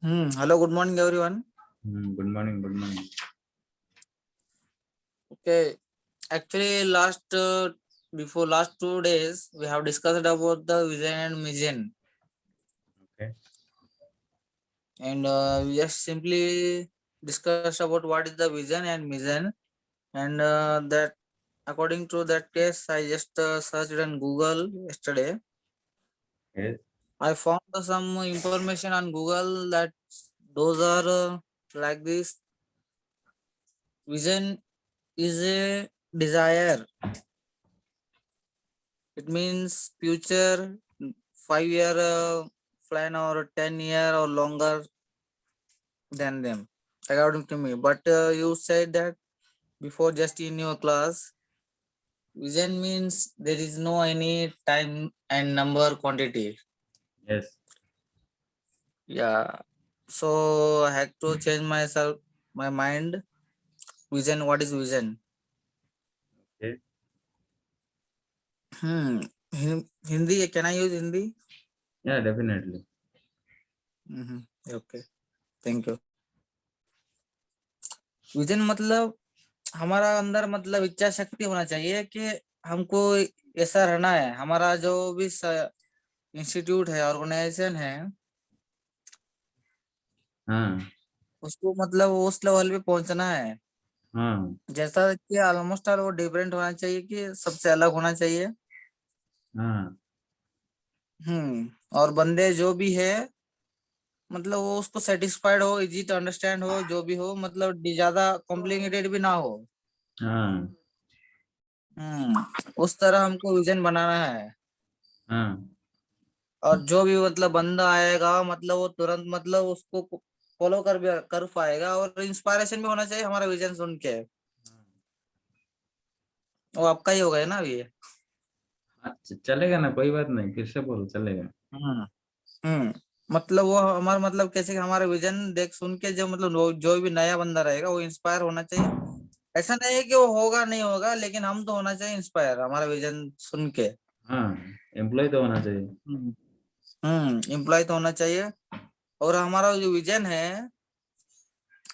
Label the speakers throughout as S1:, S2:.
S1: Hello, good morning, everyone.
S2: Good morning. Good morning.
S1: Okay, actually, before last 2 days, we have discussed about the vision and mission,
S2: Okay.
S1: and we just simply discussed about what is the vision and mission, and that according to that case, I just searched on Google yesterday.
S2: Yes.
S1: I found some information on Google that those are like this. Vision is a desire. It means future 5 year plan or 10 year or longer than them, according to me. But you said that before just in your class, vision means there is no any time and number quantity.
S2: Yes.
S1: Yeah. So I had to change my mind. Vision, what is vision?
S2: Okay.
S1: Hmm. Hindi, can I use Hindi?
S2: Yeah, definitely.
S1: Mm-hmm. Okay. Thank you. Vision मतलब हमारा अंदर मतलब इच्छा शक्ति होना चाहिए कि हमको ऐसा रहना है। हमारा जो भी इंस्टीट्यूट है, ऑर्गेनाइजेशन है,
S2: हाँ.
S1: उसको मतलब उस लेवल पे पहुंचना है।
S2: हाँ.
S1: जैसा कि ऑलमोस्ट ऑल वो डिफरेंट होना चाहिए, कि सबसे अलग होना चाहिए।
S2: हाँ.
S1: और बंदे जो भी है मतलब वो उसको सेटिस्फाइड हो, इजी टू अंडरस्टैंड हो, जो भी हो, मतलब ज्यादा कॉम्प्लिकेटेड भी ना हो।
S2: हाँ.
S1: उस तरह हमको विजन बनाना है।
S2: हाँ.
S1: और जो भी मतलब बंदा आएगा मतलब वो तुरंत मतलब उसको फॉलो कर पाएगा, और इंस्पायरेशन भी होना चाहिए हमारा विजन सुन के। वो आपका ही होगा है ना अभी।
S2: अच्छा, चलेगा ना, कोई बात नहीं, फिर से बोलो, चलेगा.
S1: हम्म हम्म मतलब वो हमारा मतलब कैसे कि हमारा विजन देख सुन के जो मतलब जो भी नया बंदा रहेगा वो इंस्पायर होना चाहिए। ऐसा नहीं है कि वो होगा नहीं होगा, लेकिन हम तो होना चाहिए इंस्पायर हमारा विजन सुन के।
S2: हाँ. एम्प्लॉय तो होना चाहिए.
S1: एम्प्लॉय तो होना चाहिए। और हमारा जो विजन है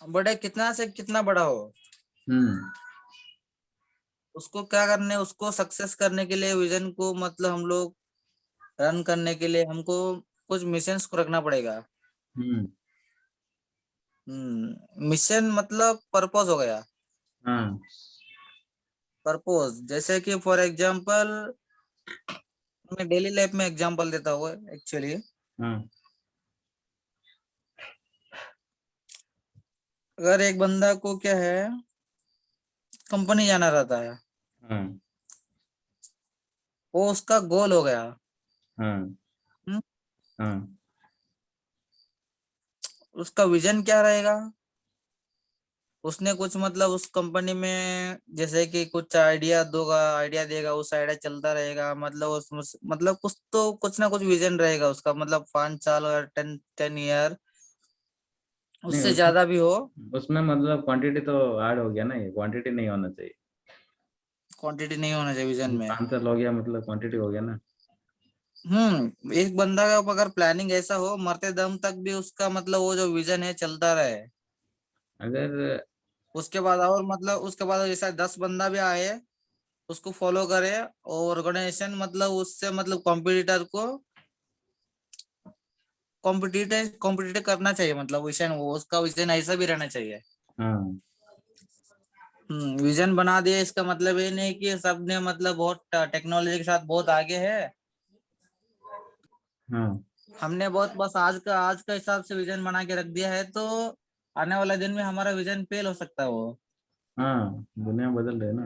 S1: बड़े कितना से कितना बड़ा हो,
S2: हम्म.
S1: उसको क्या करने, उसको सक्सेस करने के लिए विजन को मतलब हम लोग रन करने के लिए हमको कुछ मिशंस को रखना पड़ेगा।
S2: हम्म.
S1: मिशन मतलब पर्पस हो गया।
S2: हाँ.
S1: पर्पस जैसे कि फॉर एग्जांपल मैं डेली लाइफ में एग्जांपल देता हूँ एक्चुअली।
S2: हाँ.
S1: अगर एक बंदा को क्या है, कंपनी जाना रहता है,
S2: हाँ.
S1: वो उसका गोल हो गया।
S2: हाँ.
S1: हम्म,
S2: हाँ.
S1: उसका विजन क्या रहेगा, उसने कुछ मतलब उस कंपनी में जैसे कि कुछ आइडिया देगा, उस आइडिया चलता रहेगा, मतलब मतलब कुछ तो कुछ ना कुछ विजन रहेगा उसका, मतलब 5 साल और 10 ईयर,
S2: नहीं,
S1: उससे
S2: उसमें
S1: ज्यादा भी हो।
S2: उसमें मतलब क्वांटिटी तो ऐड हो गया ना, ये क्वांटिटी नहीं होना चाहिए.
S1: क्वांटिटी नहीं होना चाहिए विजन में।
S2: 5 साल हो गया मतलब क्वांटिटी हो गया ना.
S1: एक बंदा का अगर प्लानिंग ऐसा हो मरते दम तक भी उसका मतलब वो जो विजन है चलता रहे।
S2: अगर
S1: उसके बाद और मतलब उसके बाद जैसा 10 बंदा भी आए उसको फॉलो करे, और ऑर्गेनाइजेशन मतलब उससे मतलब कॉम्पिटिटर को कॉम्पिटिटिव करना चाहिए, मतलब विजन वो उसका विजन ऐसा भी रहना चाहिए।
S2: हाँ.
S1: विजन बना दिया इसका मतलब ये नहीं कि सबने मतलब बहुत टेक्नोलॉजी के साथ बहुत आगे है।
S2: हाँ.
S1: हमने बहुत बस आज का हिसाब से विजन बना के रख दिया है, तो आने वाले दिन में हमारा विजन फेल हो सकता है वो।
S2: हाँ. दुनिया बदल रही है ना.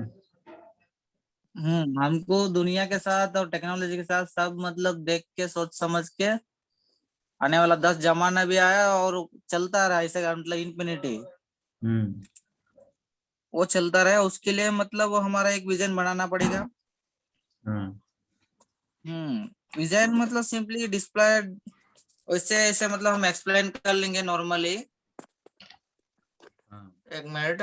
S1: हमको दुनिया के साथ और टेक्नोलॉजी के साथ सब मतलब देख के सोच समझ के आने वाला 10 जमाना भी आया और चलता रहा ऐसे मतलब इन्फिनिटी,
S2: हम्म.
S1: वो चलता रहे, उसके लिए मतलब वो हमारा एक विजन बनाना पड़ेगा।
S2: हाँ.
S1: विजन मतलब सिंपली डिस्प्ले, वैसे ऐसे मतलब हम एक्सप्लेन कर लेंगे नॉर्मली।
S2: हाँ.
S1: एक minute.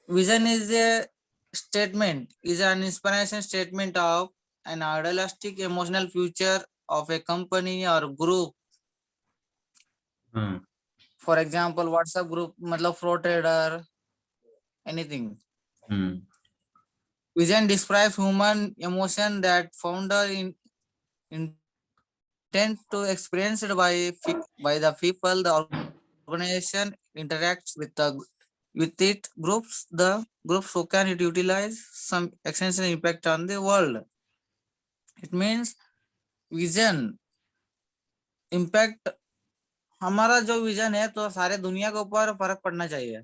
S1: Vision is a statement is an inspiration statement of an idealistic emotional future of a company or group.
S2: हाँ.
S1: For example, WhatsApp group, मतलब pro trader, anything. Vision describes human emotion that founder intend to experienced by the people the organization interacts with it groups the groups who can it utilize some extension impact on the world. It means vision impact, हमारा जो vision है तो सारे दुनिया के ऊपर फर्क पड़ना चाहिए.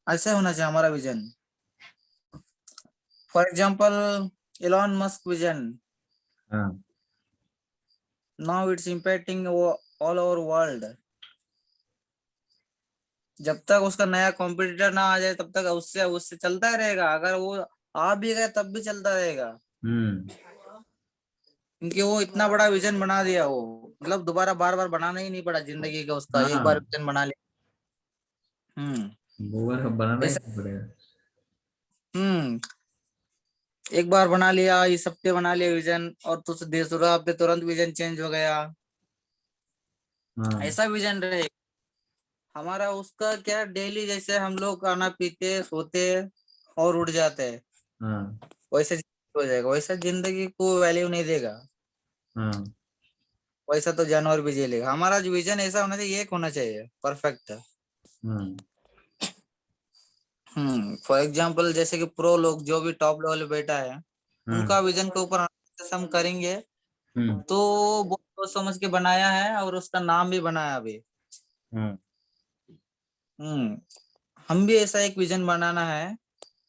S1: ऐसे होना चाहिए हमारा vision. For example Elon Musk vision,
S2: हाँ.
S1: Now it's impacting all over world. जब तक उसका नया कॉम्पिटिटर ना आ जाए तब तक उससे उससे चलता ही रहेगा. अगर वो आ भी गए तब भी चलता रहेगा, क्योंकि वो इतना बड़ा विजन बना दिया. वो मतलब दोबारा बार बार बनाना ही नहीं पड़ा जिंदगी का उसका. एक बार
S2: हाँ.
S1: विजन बना लिया.
S2: वो बार बनाना ही
S1: ऐसा.
S2: पड़ेगा.
S1: एक बार बना लिया, इस हफ्ते बना लिया विजन और दूसरा हफ्ते तुरंत विजन चेंज हो गया.
S2: हाँ.
S1: ऐसा विजन रहे हमारा. उसका क्या, डेली जैसे हम लोग खाना पीते सोते और उठ जाते हैं,
S2: हाँ.
S1: वैसे हो जाएगा. वैसा जिंदगी को वैल्यू नहीं देगा.
S2: हाँ.
S1: वैसा तो जानवर भी जी लेगा. हमारा जो विजन ऐसा होना चाहिए, एक होना चाहिए परफेक्ट.
S2: हाँ.
S1: फॉर एग्जाम्पल जैसे कि प्रो लोग जो भी टॉप लेवल पे बैठा है, उनका विजन के ऊपर हम करेंगे तो वो सोच समझ के बनाया है और उसका नाम भी बनाया अभी. हम्म हम भी ऐसा एक विजन बनाना है,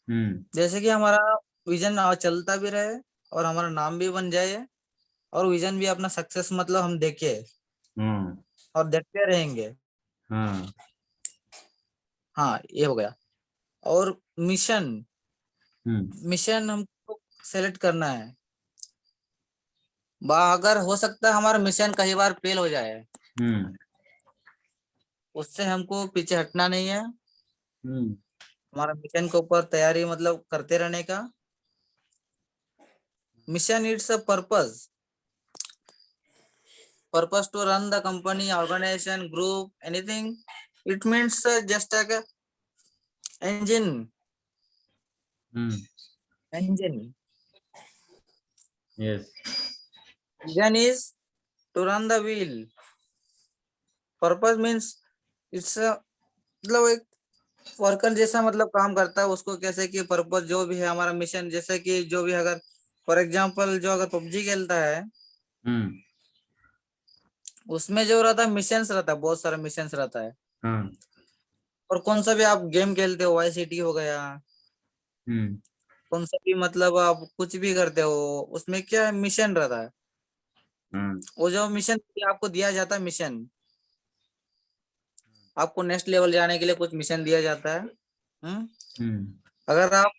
S1: जैसे कि हमारा विजन चलता भी रहे और हमारा नाम भी बन जाए और विजन भी अपना सक्सेस मतलब हम देखे और देखते रहेंगे.
S2: हाँ.
S1: हाँ, ये हो गया. और मिशन मिशन हमको सेलेक्ट करना है. अगर हो सकता है हमारा मिशन कई बार फेल हो जाए, उससे हमको पीछे हटना नहीं है. हमारा मिशन के ऊपर तैयारी मतलब करते रहने का. Mission it's a purpose to run the company, organisation, group, anything. It means just like engine. Engine.
S2: Yes.
S1: Vision is to run the wheel. Purpose means it's a मतलब एक वर्कर जैसा मतलब काम करता है. उसको कैसे कि पर्पस जो भी है हमारा मिशन, जैसे कि जो भी अगर फॉर एग्जांपल जो अगर पबजी खेलता है, उसमें जो रहता है मिशंस रहता है, बहुत सारा मिशंस रहता है.
S2: हाँ.
S1: और कौन सा भी आप गेम खेलते हो, वाई सिटी हो गया, कौन सा भी मतलब आप कुछ भी करते हो, उसमें क्या मिशन रहता है. वो जो मिशन आपको दिया जाता है, मिशन आपको नेक्स्ट लेवल जाने के लिए कुछ मिशन दिया जाता है. अगर आप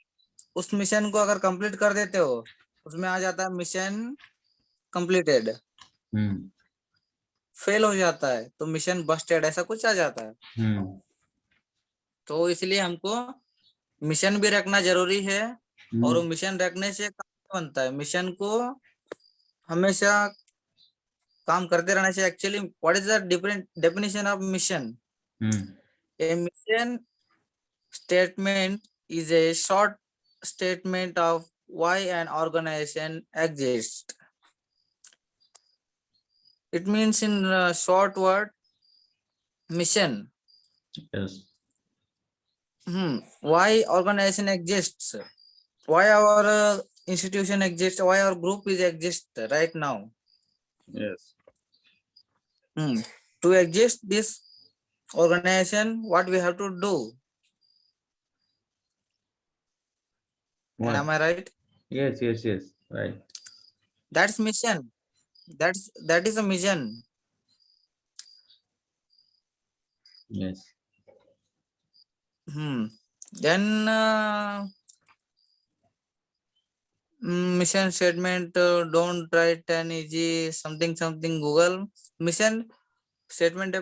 S1: उस मिशन को अगर कंप्लीट कर देते हो, उसमें आ जाता है मिशन कंप्लीटेड. फेल हो जाता है तो मिशन बस्टेड, ऐसा कुछ आ जाता है. तो इसलिए हमको मिशन भी रखना जरूरी है. और वो मिशन रखने से काम बनता है. मिशन को हमेशा काम करते रहना चाहिए. Actually what is the different definition of mission? A mission statement is a short statement of why an organization exists. It means in short word, mission.
S2: Yes.
S1: Why organization exists? Why our institution exists? Why our group is exist right now?
S2: Yes.
S1: To exist this organization, what we have to do?
S2: What?
S1: Am I right?
S2: Yes. Yes. Yes. Right.
S1: That's mission. That is a mission.
S2: Yes.
S1: Then mission statement, don't write an easy something Google. Mission statement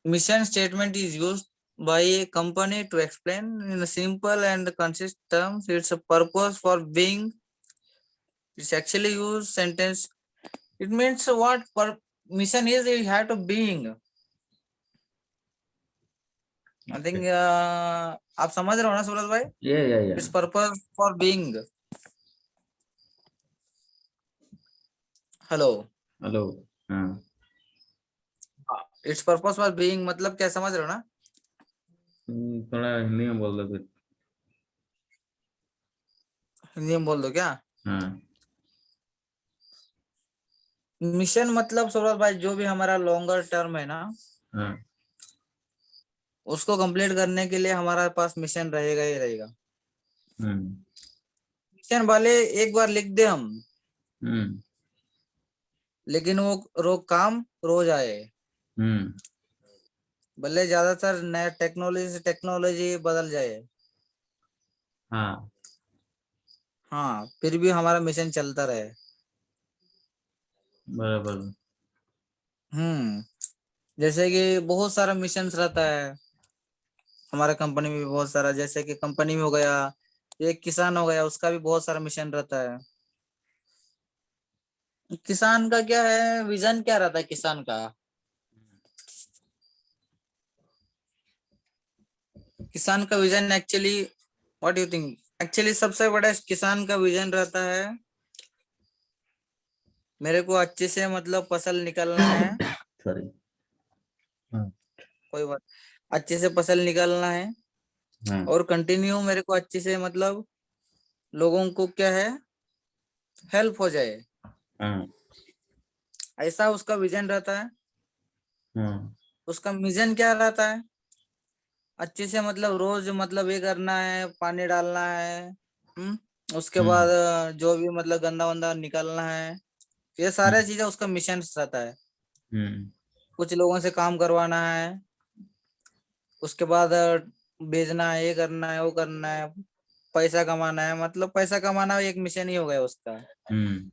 S1: mission statement is used by a company to explain in a simple and concise terms its purpose for being. It's actually use sentence. It means what mission is. It had to being. I think आप समझ रहे हो ना सूरज भाई?
S2: Yeah.
S1: Its purpose for being. Hello.
S2: Hello. हाँ.
S1: Its purpose for being मतलब क्या समझ रहे हो ना?
S2: थोड़ा हिंदी में बोल दो फिर.
S1: हिंदी में बोल दो क्या?
S2: हाँ.
S1: मिशन मतलब सूरज भाई जो भी हमारा लॉन्गर टर्म है ना,
S2: हाँ.
S1: उसको कंप्लीट करने के लिए हमारे पास मिशन रहेगा ही रहेगा.
S2: हम्म.
S1: मिशन भले एक बार लिख दे हम,
S2: हम्म.
S1: लेकिन वो काम रोज आए.
S2: हम्म.
S1: भले ज्यादातर नया टेक्नोलॉजी से टेक्नोलॉजी बदल जाए,
S2: हाँ.
S1: हाँ फिर भी हमारा मिशन चलता रहे.
S2: बराबर.
S1: हम्म. जैसे कि बहुत सारा मिशन रहता है हमारा कंपनी में भी बहुत सारा. जैसे कि कंपनी में हो गया, एक किसान हो गया, उसका भी बहुत सारा मिशन रहता है. किसान का क्या है, विजन क्या रहता है किसान का? किसान का vision actually, what you think, actually सबसे बड़ा किसान का विजन रहता है, मेरे को अच्छे से मतलब फसल निकलना है.
S2: सॉरी. हाँ.
S1: कोई बात, अच्छे से फसल निकलना है
S2: हाँ.
S1: और कंटिन्यू मेरे को अच्छे से मतलब लोगों को क्या है, हेल्प हो जाए.
S2: हाँ.
S1: ऐसा उसका विजन रहता है.
S2: हाँ.
S1: उसका मिशन क्या रहता है, अच्छे से मतलब रोज मतलब ये करना है, पानी डालना है. उसके बाद
S2: हम्म.
S1: जो भी मतलब गंदा वंदा निकालना है, ये सारे चीजें उसका मिशन रहता है.
S2: हम्म.
S1: कुछ लोगों से काम करवाना है, उसके बाद बेचना है, ये करना है, वो करना है, पैसा कमाना है. मतलब पैसा कमाना एक मिशन ही हो गया उसका.
S2: हम्म.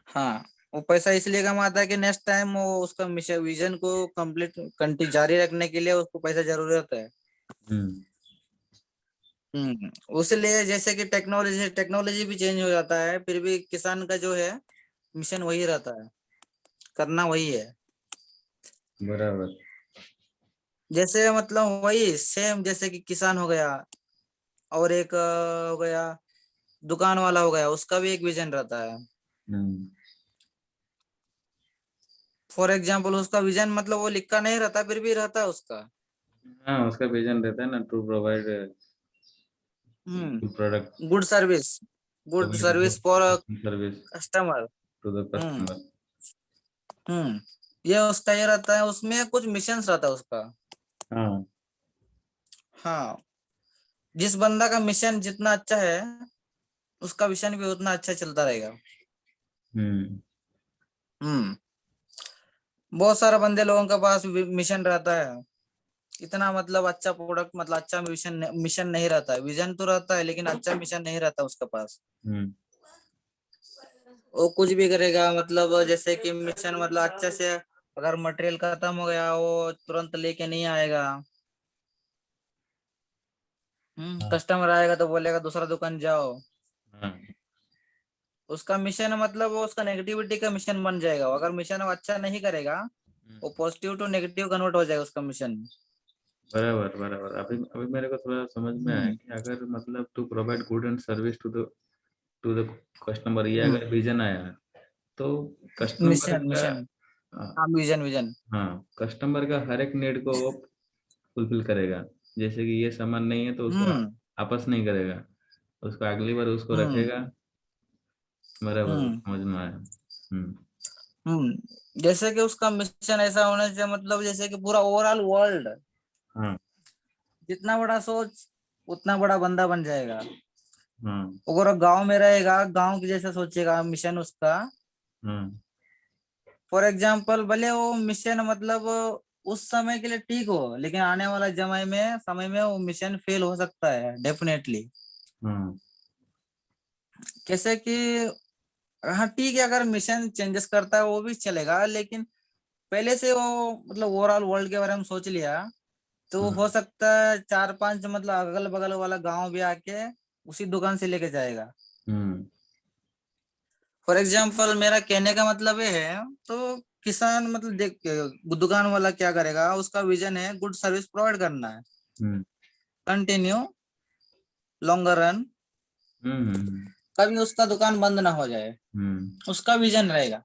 S1: हाँ, वो पैसा इसलिए कमाता है कि नेक्स्ट टाइम वो उसका मिशन विजन को कंप्लीट कंटिन्यू जारी रखने के लिए उसको पैसा जरूरी होता है.
S2: हम्म.
S1: उसलिए जैसे कि टेक्नोलॉजी टेक्नोलॉजी भी चेंज हो जाता है, फिर भी किसान का जो है मिशन वही रहता है, करना वही है.
S2: बराबर.
S1: जैसे मतलब वही सेम, जैसे कि किसान हो गया और एक हो गया दुकान वाला हो गया, उसका भी एक विजन रहता है.
S2: हम्म.
S1: फॉर एग्जाम्पल उसका विजन मतलब वो लिखा नहीं रहता, फिर भी रहता है उसका.
S2: हाँ, उसका विजन रहता है ना, to provide
S1: hmm.
S2: Product,
S1: good service, good
S2: provide
S1: service for
S2: service
S1: customer.
S2: To the
S1: hmm.
S2: Customer.
S1: Hmm. ये उसका ये रहता है, उसमें कुछ मिशंस रहता है उसका.
S2: हाँ.
S1: हाँ, जिस बंदा का मिशन जितना अच्छा है, उसका विजन भी उतना अच्छा चलता रहेगा.
S2: हम्म.
S1: हम्म. बहुत सारे बंदे लोगों के पास मिशन रहता है, इतना मतलब अच्छा प्रोडक्ट मतलब अच्छा मिशन मिशन नहीं रहता है. विजन तो रहता है लेकिन अच्छा मिशन नहीं रहता उसके पास.
S2: हम्म.
S1: वो कुछ भी करेगा मतलब जैसे कि मिशन मतलब अच्छे से, अगर मटेरियल खत्म हो गया वो तुरंत लेके नहीं आएगा.
S2: हाँ.
S1: कस्टमर आएगा तो बोलेगा दूसरा दुकान जाओ.
S2: हाँ.
S1: उसका मिशन मतलब वो उसका नेगेटिविटी का मिशन बन जाएगा. अगर मिशन वो अच्छा नहीं करेगा, वो पॉजिटिव टू नेगेटिव कन्वर्ट हो जाएगा उसका मिशन.
S2: बराबर. बराबर. अभी अभी मेरे को थोड़ा समझ में आया
S1: हम्म.
S2: कि अगर मतलब to provide good and service to the customer, ये
S1: हम्म.
S2: अगर विजन आया तो कस्टमर
S1: मिशन
S2: का,
S1: मिशन, हाँ विजन विजन.
S2: हाँ, कस्टमर का हर एक नीड को वो फुलफिल करेगा. जैसे कि ये सामान नहीं है तो उसको
S1: हम्म.
S2: आपस नहीं करेगा, उसको अगली बार उसको
S1: हम्म.
S2: रखेगा. बराबर,
S1: हम्म.
S2: समझ में आया. हम्म.
S1: जैसे कि उसका मिशन ऐसा होना चाहिए मतलब जैसे कि पूरा ओवरऑल वर्ल्ड,
S2: हाँ.
S1: जितना बड़ा सोच उतना बड़ा बंदा बन जाएगा.
S2: हाँ.
S1: अगर गांव में रहेगा, गांव की जैसा सोचेगा मिशन उसका.
S2: हाँ.
S1: फॉर एग्जाम्पल भले वो मिशन मतलब उस समय के लिए ठीक हो, लेकिन आने वाला समय में वो मिशन फेल हो सकता है डेफिनेटली.
S2: हाँ.
S1: कैसे कि हाँ ठीक है, अगर मिशन चेंजेस करता है वो भी चलेगा, लेकिन पहले से वो मतलब ओवरऑल वर्ल्ड के बारे में सोच लिया तो हो सकता है 4-5 मतलब अगल बगल वाला गांव भी आके उसी दुकान से लेके जाएगा। फॉर एग्जाम्पल मेरा कहने का मतलब ये है, तो किसान मतलब देख दुकान वाला क्या करेगा, उसका विजन है गुड सर्विस प्रोवाइड करना है, कंटिन्यू लॉन्गर रन, कभी उसका दुकान बंद ना हो जाए, उसका विजन रहेगा।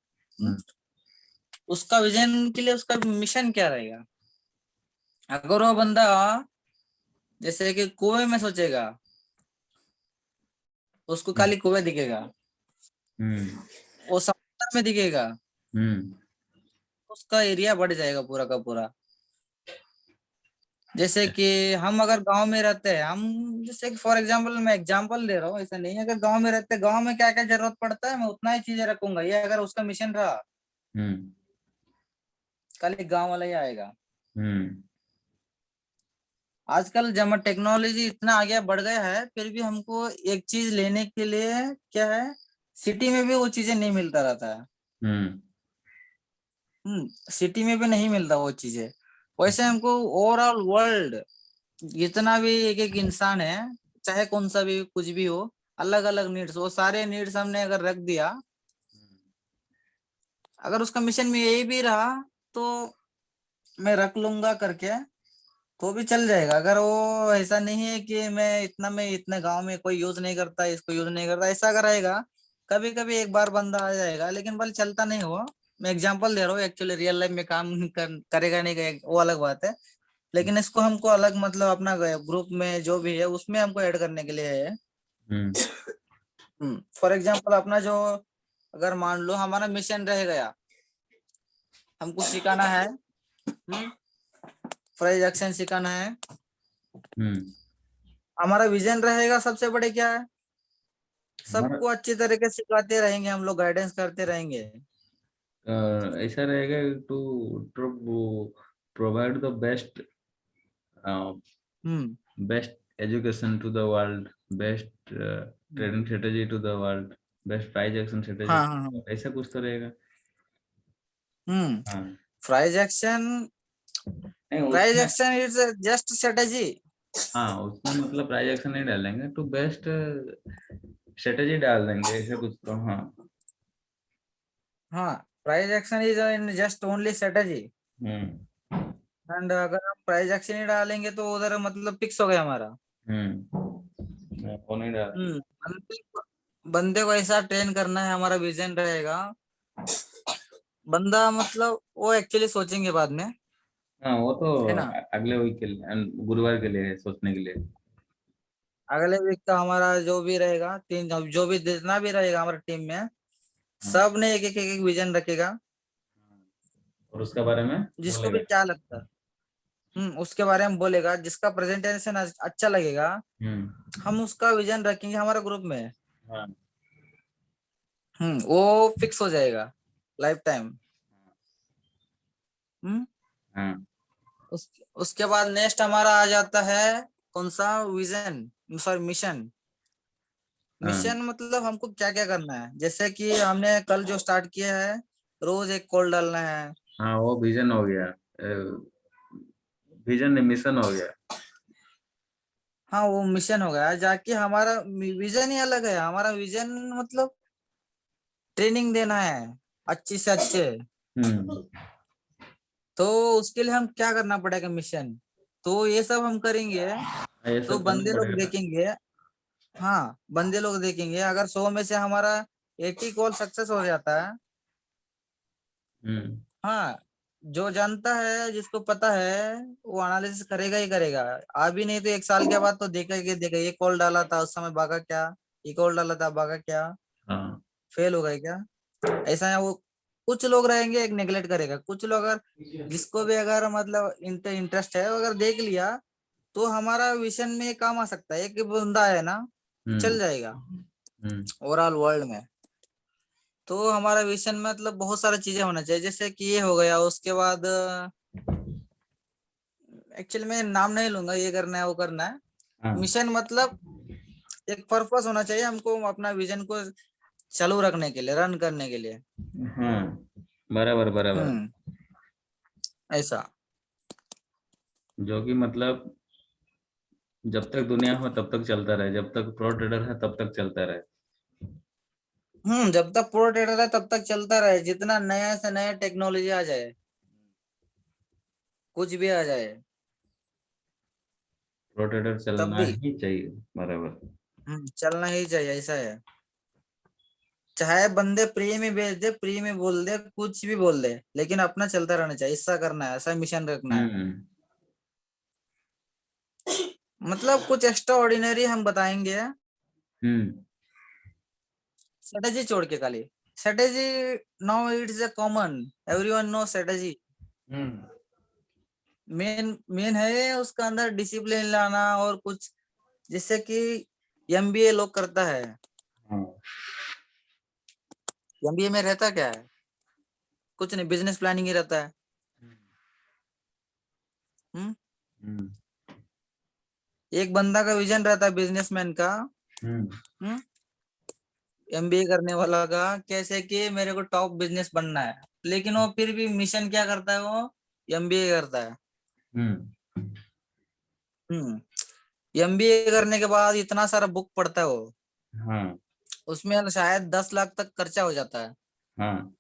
S1: उसका विजन के लिए उसका मिशन क्या रहेगा। अगर वो बंदा जैसे कि कुएं में सोचेगा, उसको खाली कुएं दिखेगा, वो समुद्र में दिखेगा, उसका एरिया बढ़ जाएगा पूरा का पूरा। जैसे कि हम अगर गांव में रहते हैं, हम जैसे कि फॉर एग्जांपल मैं एग्जांपल दे रहा हूँ, ऐसा नहीं है, अगर गांव में रहते हैं, गांव में क्या क्या जरूरत पड़ता है मैं उतना ही चीजें रखूंगा, ये अगर उसका मिशन रहा, कल एक गांव वाला ही आएगा। आजकल जब टेक्नोलॉजी इतना आगे बढ़ गया है, फिर भी हमको एक चीज लेने के लिए क्या है, सिटी में भी वो चीजें नहीं मिलता रहता है। सिटी में भी नहीं मिलता वो चीजें। वैसे हमको ओवरऑल वर्ल्ड जितना भी एक एक इंसान है, चाहे कौन सा भी कुछ भी हो, अलग अलग नीड्स, वो सारे नीड्स हमने अगर रख दिया, अगर उसका मिशन में यही भी रहा, तो मैं रख लूंगा करके तो भी चल जाएगा। अगर वो ऐसा नहीं है कि मैं इतने गांव में कोई यूज नहीं करता, इसको यूज नहीं करता, ऐसा अगर रहेगा, कभी कभी एक बार बंदा आ जाएगा, लेकिन बल चलता नहीं हुआ। मैं एग्जांपल दे रहा हूँ, एक्चुअली रियल लाइफ में काम करेगा नहीं करेगा वो अलग बात है, लेकिन इसको हमको अलग मतलब अपना ग्रुप में जो भी है उसमें हमको ऐड करने के लिए है। फॉर एग्जांपल अपना जो, अगर मान लो हमारा मिशन रह गया, हमको सिखाना है फ्राइज एक्शन सिखाना है, हमारा विजन रहेगा सबसे बड़े क्या है,
S2: हमारा
S1: सबको अच्छी तरीके से सिखाते रहेंगे, हम लोग गाइडेंस करते रहेंगे।
S2: ऐसा रहेगा to to provide the best
S1: hmm
S2: best education to the world, best trading strategy to the world, best price action strategy
S1: हाँ
S2: to
S1: हाँ
S2: the
S1: हाँ।
S2: world. ऐसा कुछ तो रहेगा।
S1: हम्म
S2: हाँ
S1: प्राइज एक्शन,
S2: नहीं
S1: प्राइज
S2: उसमें,
S1: एक्शन इज जस्ट स्ट्रेटेजी।
S2: हाँ उसमें मतलब प्राइस एक्शन नहीं डालेंगे, तो बेस्ट स्ट्रेटेजी डाल देंगे ऐसा कुछ तो। हाँ
S1: हाँ, price action is in just only strategy.
S2: Hmm
S1: and अगर हम प्राइज एक्शन ही डालेंगे तो उधर मतलब फिक्स हो गया हमारा।
S2: वो नहीं डालेंगे।
S1: बंदे को बंदे को ऐसा ट्रेन करना है, हमारा विजन रहेगा। बंदा मतलब वो एक्चुअली सोचेंगे बाद में,
S2: हाँ वो तो
S1: है ना।
S2: अगले वीक के लिए गुरुवार के लिए है, सोचने के लिए।
S1: अगले वीक का हमारा जो भी रहेगा, तीन जो भी जितना भी रहेगा हमारा टीम में,
S2: हाँ
S1: सब ने एक विजन रखेगा,
S2: और उसके बारे में
S1: जिसको भी
S2: बोलेगा।
S1: क्या लगता है उसके बारे में बोलेगा, जिसका प्रेजेंटेशन अच्छा लगेगा,
S2: हम्म
S1: हम उसका विजन रखेंगे हमारा ग्रुप में।
S2: हाँ
S1: वो फिक्स हो जाएगा लाइफ टाइम। हम्म
S2: हाँ
S1: उसके बाद नेक्स्ट हमारा आ जाता है कौन सा विजन, सॉरी मिशन।
S2: हाँ
S1: मिशन मतलब हमको क्या क्या करना है, जैसे कि हमने कल जो स्टार्ट किया है, रोज एक कॉल डालना है।
S2: हाँ वो विजन हो गया, विजन मिशन हो गया।
S1: हाँ वो मिशन हो गया, जाके हमारा विजन ही अलग है। हमारा विजन मतलब ट्रेनिंग देना है अच्छी से अच्छे।
S2: हम्म
S1: तो उसके लिए हम क्या करना पड़ेगा मिशन, तो ये सब हम करेंगे,
S2: ये
S1: तो
S2: सब करना
S1: बंदे लोग
S2: पड़ेगा।
S1: देखेंगे। हाँ बंदे लोग देखेंगे, अगर 100 में से हमारा 80 कॉल सक्सेस हो जाता है।
S2: हम्म
S1: हाँ, जो जानता है जिसको पता है वो एनालिसिस करेगा ही करेगा। अभी नहीं तो 1 साल के बाद तो देखेगा ये कॉल डाला था उस समय भागा क्या, ये कॉल डाला था भागा क्या,
S2: हाँ
S1: फेल हो गए क्या। ऐसा है वो। कुछ लोग रहेंगे एक नेगलेक्ट करेगा, कुछ लोग अगर जिसको भी अगर मतलब इंटरेस्ट है वो अगर देख लिया, तो हमारा विजन में काम आ सकता है। एक बंदा है ना,
S2: हम्म
S1: चल जाएगा
S2: हम्म
S1: ओवरऑल वर्ल्ड में। तो हमारा विजन में मतलब बहुत सारी चीजें होना चाहिए, जैसे कि ये हो गया। उसके बाद एक्चुअली मैं नाम नहीं लूंगा, ये करना है वो करना है।
S2: हाँ
S1: मिशन मतलब एक पर्पस होना चाहिए हमको अपना विजन को चालू रखने के लिए, रन करने के लिए।
S2: हाँ बराबर बराबर।
S1: हम्म ऐसा।
S2: जो कि मतलब जब तक दुनिया हो तब तक चलता रहे, जब तक प्रो ट्रेडर है तब तक चलता रहे।
S1: जब तक प्रो ट्रेडर है तब तक चलता रहे, जितना नया से नया टेक्नोलॉजी आ जाए, कुछ भी आ जाए,
S2: प्रो ट्रेडर
S1: तब
S2: चलना
S1: भी
S2: ही चाहिए। बराबर।
S1: चलना ही चाहिए, ऐसा है। चाहे बंदे फ्री में बेच दे, फ्री में बोल दे, कुछ भी बोल दे, लेकिन अपना चलता रहना चाहिए। ऐसा करना है, ऐसा मिशन रखना है।
S2: हम्म।
S1: मतलब कुछ एक्स्ट्रा ऑर्डिनरी हम बताएंगे,
S2: हम्म।
S1: स्ट्रेटेजी छोड़ के खाली। Strategy now it's a common, everyone know strategy.
S2: Hmm.
S1: Main main है उसका अंदर डिसिप्लिन लाना, और कुछ जिससे कि एमबीए लोग करता है।
S2: हाँ।
S1: एमबीए में रहता क्या है? कुछ नहीं, बिजनेस प्लानिंग ही रहता है। हम्म
S2: हम्म।
S1: एक बंदा का विजन रहता है बिजनेसमैन का।
S2: हम्म।
S1: हम्म एमबीए करने वाला का, कैसे कि मेरे को टॉप बिजनेस बनना है, लेकिन वो फिर भी मिशन क्या करता है, वो एमबीए करता है।
S2: हम्म।
S1: हम्म एमबीए करने के बाद इतना सारा बुक पढ़ता है वो,
S2: हाँ।
S1: उसमें शायद 10 लाख तक खर्चा हो जाता है।
S2: हाँ।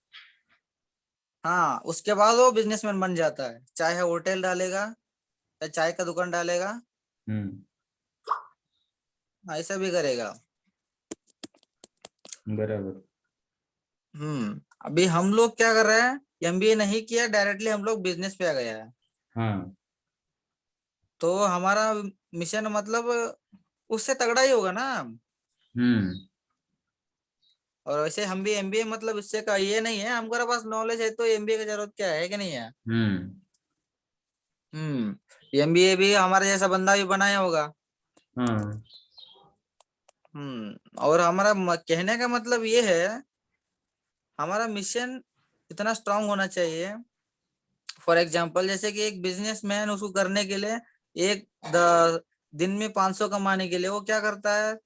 S1: हाँ, उसके बाद वो बिजनेसमैन बन जाता है, चाहे होटल डालेगा या चाय का दुकान डालेगा,
S2: हम्म।
S1: ऐसा भी करेगा।
S2: बराबर।
S1: अभी हम लोग क्या कर रहे हैं, एमबीए नहीं किया, डायरेक्टली हम लोग बिजनेस पे आ गया है।
S2: हाँ।
S1: तो हमारा मिशन मतलब उससे तगड़ा ही होगा ना।
S2: हम्म।
S1: और वैसे हम भी एमबीए मतलब इससे का ये नहीं है, हमारे पास नॉलेज है तो एमबीए की जरूरत क्या है, कि नहीं है?
S2: हम्म।
S1: एमबीए भी हमारे जैसा बंदा भी बनाया होगा।
S2: हाँ।
S1: और हमारा कहने का मतलब ये है, हमारा मिशन इतना स्ट्रांग होना चाहिए। फॉर एग्जाम्पल, जैसे कि एक बिजनेसमैन, उसको करने के लिए एक दिन में 500 कमाने के लिए वो क्या करता है,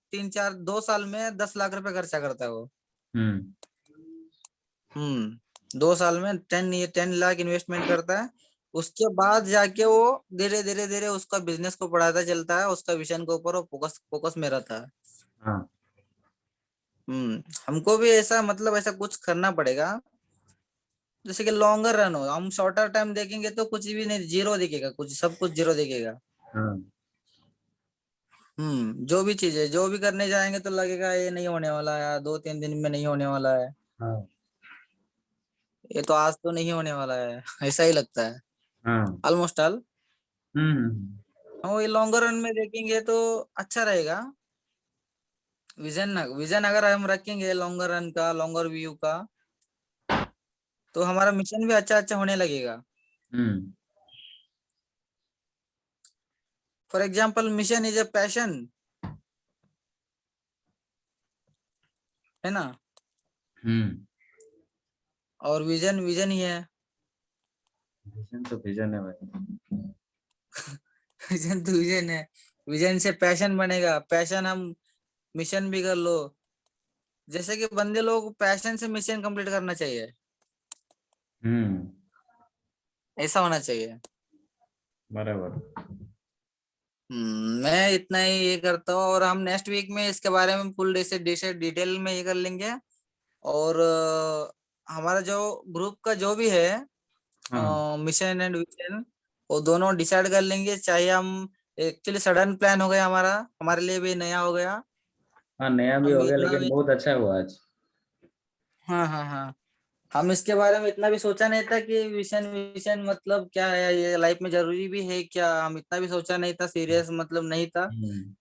S1: 2 साल में 10 लाख रुपए खर्चा करता है वो।
S2: हम्म।
S1: 2 साल में 10 लाख इन्वेस्टमेंट करता है। उसके बाद जाके वो धीरे धीरे धीरे उसका बिजनेस को बढ़ाता चलता है, उसका विजन के ऊपर वो फोकस फोकस में रहता है।
S2: हाँ।
S1: हमको भी ऐसा मतलब ऐसा कुछ करना पड़ेगा, जैसे कि लॉन्गर रन हो। हम शॉर्टर टाइम देखेंगे तो कुछ भी नहीं, जीरो दिखेगा, कुछ सब कुछ जीरो दिखेगा।
S2: हाँ।
S1: जो भी चीज है, जो भी करने जाएंगे तो लगेगा ये नहीं होने वाला है, 2-3 दिन में नहीं होने वाला है,
S2: हाँ।
S1: ये तो आज तो नहीं होने वाला है। ऐसा ही लगता है
S2: हाँ।
S1: Almost all.
S2: हम्म।
S1: हाँ, ये लॉन्गर रन में देखेंगे तो अच्छा रहेगा। विजन अगर हम रखेंगे लॉन्गर रन का, लॉन्गर व्यू का, तो हमारा मिशन भी अच्छा अच्छा होने लगेगा।
S2: Hmm.
S1: For example, mission is a passion, है ना?
S2: हम्म।
S1: और विजन विजन ही है।
S2: विजन तो विजन है भाई।
S1: विजन तो विजन है। विजन से पैशन बनेगा, पैशन हम मिशन भी कर लो। जैसे कि बंदे लोग पैशन से मिशन कंप्लीट करना चाहिए,
S2: हम्म।
S1: ऐसा होना चाहिए।
S2: बराबर।
S1: मैं इतना ही ये करता हूँ, और हम नेक्स्ट वीक में इसके बारे में फुल डिटेल में ये कर लेंगे। और हमारा जो ग्रुप का जो भी है
S2: हाँ।
S1: मिशन एंड विजन, वो दोनों डिसाइड कर लेंगे। चाहे हम, एक्चुअली सडन प्लान हो गया हमारा, हमारे लिए भी नया हो गया।
S2: हाँ, नया भी
S1: हम
S2: हो गया
S1: इतना
S2: लेकिन
S1: भी,
S2: बहुत अच्छा हुआ आज।
S1: हाँ हाँ हाँ, हम इसके बारे में इतना भी सोचा नहीं था कि विजन विजन मतलब क्या है, ये लाइफ में जरूरी भी है क्या, हम इतना भी सोचा नहीं था, सीरियस मतलब नहीं था।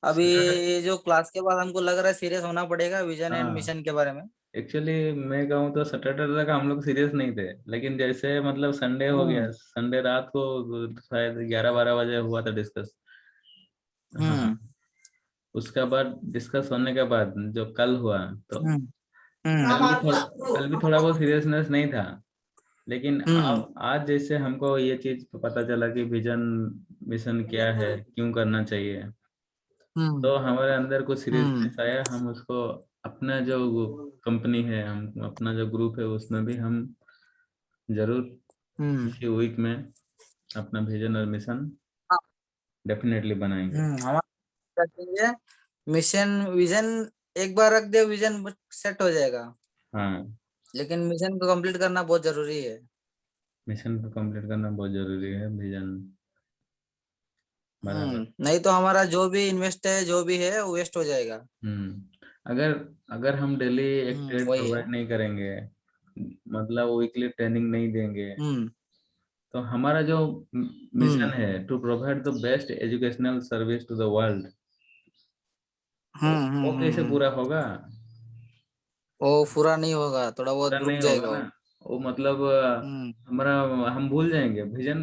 S1: अभी
S2: सैटरडे।
S1: ये जो क्लास के बाद हमको लग रहा है सीरियस होना पड़ेगा विजन एंड
S2: हाँ,
S1: मिशन के बारे में।
S2: एक्चुअली मैं कहूँ तो सैटरडे तक हम लोग सीरियस नहीं थे, लेकिन जैसे मतलब संडे हो गया,
S1: हम्म
S2: संडे रात को शायद 11-12 बजे हुआ था डिस्कस। हाँ।
S1: हम्म
S2: उसके बाद डिस्कस होने के बाद जो कल हुआ, तो
S1: हम्म
S2: कल भी थोड़ा बहुत सीरियसनेस नहीं था। लेकिन
S1: हम्म
S2: अब आज जैसे हमको ये चीज पता चला कि विजन मिशन क्या है, क्यों करना चाहिए,
S1: हम्म
S2: तो हमारे अंदर कुछ
S1: हम्म
S2: सीरियसनेस आया। हम उसको अपना जो कंपनी है, हम अपना जो ग्रुप है उसमें भी हम जरूर
S1: हम्म
S2: इसी वीक में अपना विजन और मिशन डेफिनेटली बनाएंगे।
S1: हमारा चाहिए मिशन विजन, एक बार रख दे विजन सेट हो जाएगा,
S2: हाँ,
S1: लेकिन मिशन को कंप्लीट करना बहुत जरूरी है।
S2: मिशन को कंप्लीट करना बहुत जरूरी है, विजन बराबर।
S1: नहीं तो हमारा जो भी इन्वेस्ट है जो भी है वो वेस्ट हो जाएगा।
S2: अगर अगर हम डेली एक ट्रेड
S1: वही है।
S2: प्रोवाइड नहीं करेंगे, मतलब वीकली ट्रेनिंग नहीं देंगे,
S1: हम्म
S2: तो हमारा जो मिशन
S1: हम्म
S2: है to provide the best educational service to the world, वो कैसे पूरा होगा?
S1: वो पूरा नहीं होगा, थोड़ा
S2: पूरा
S1: बहुत रुक
S2: नहीं होगा
S1: जाएगा
S2: ना।
S1: वो।
S2: वो मतलब
S1: हम्म
S2: हमारा, हम भूल जाएंगे विजन।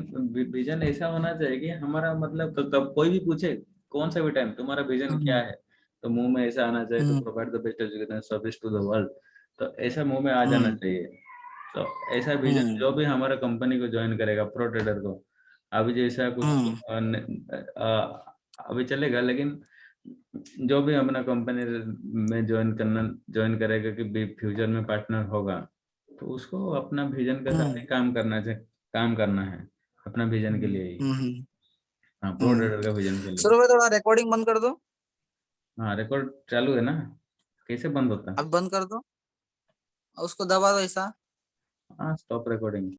S2: विजन ऐसा होना चाहिए कि हमारा मतलब कब कोई भी पूछे कौन सा भी टाइम तुम्हारा विजन क्या
S1: हम्म
S2: है, तो मुंह में ऐसा आना चाहिए, to
S1: hmm
S2: provide the best education service to the world. तो ऐसा मुंह में आ जाना
S1: हम्म
S2: चाहिए। तो ऐसा विजन
S1: हम्म
S2: जो भी हमारा कंपनी को ज्वाइन करेगा, प्रो ट्रेडर को, अभी जैसा कुछ
S1: हम्म
S2: अभी चलेगा, लेकिन जो भी अपना कंपनी में ज्वाइन करेगा कि फ्यूचर में पार्टनर होगा, तो उसको अपना विजन के साथ
S1: हम्म
S2: ही काम करना चाहिए, काम करना है अपना विजन के
S1: हम्म
S2: लिए ही।
S1: हम्म
S2: हाँ, प्रो ट्रेडर का विजन के लिए।
S1: सुनो भाई, थोड़ा रिकॉर्डिंग बंद कर दो।
S2: हाँ, रिकॉर्ड चालू है ना? कैसे बंद होता है?
S1: अब बंद कर दो, उसको दबा दो ऐसा।
S2: हाँ, स्टॉप रिकॉर्डिंग।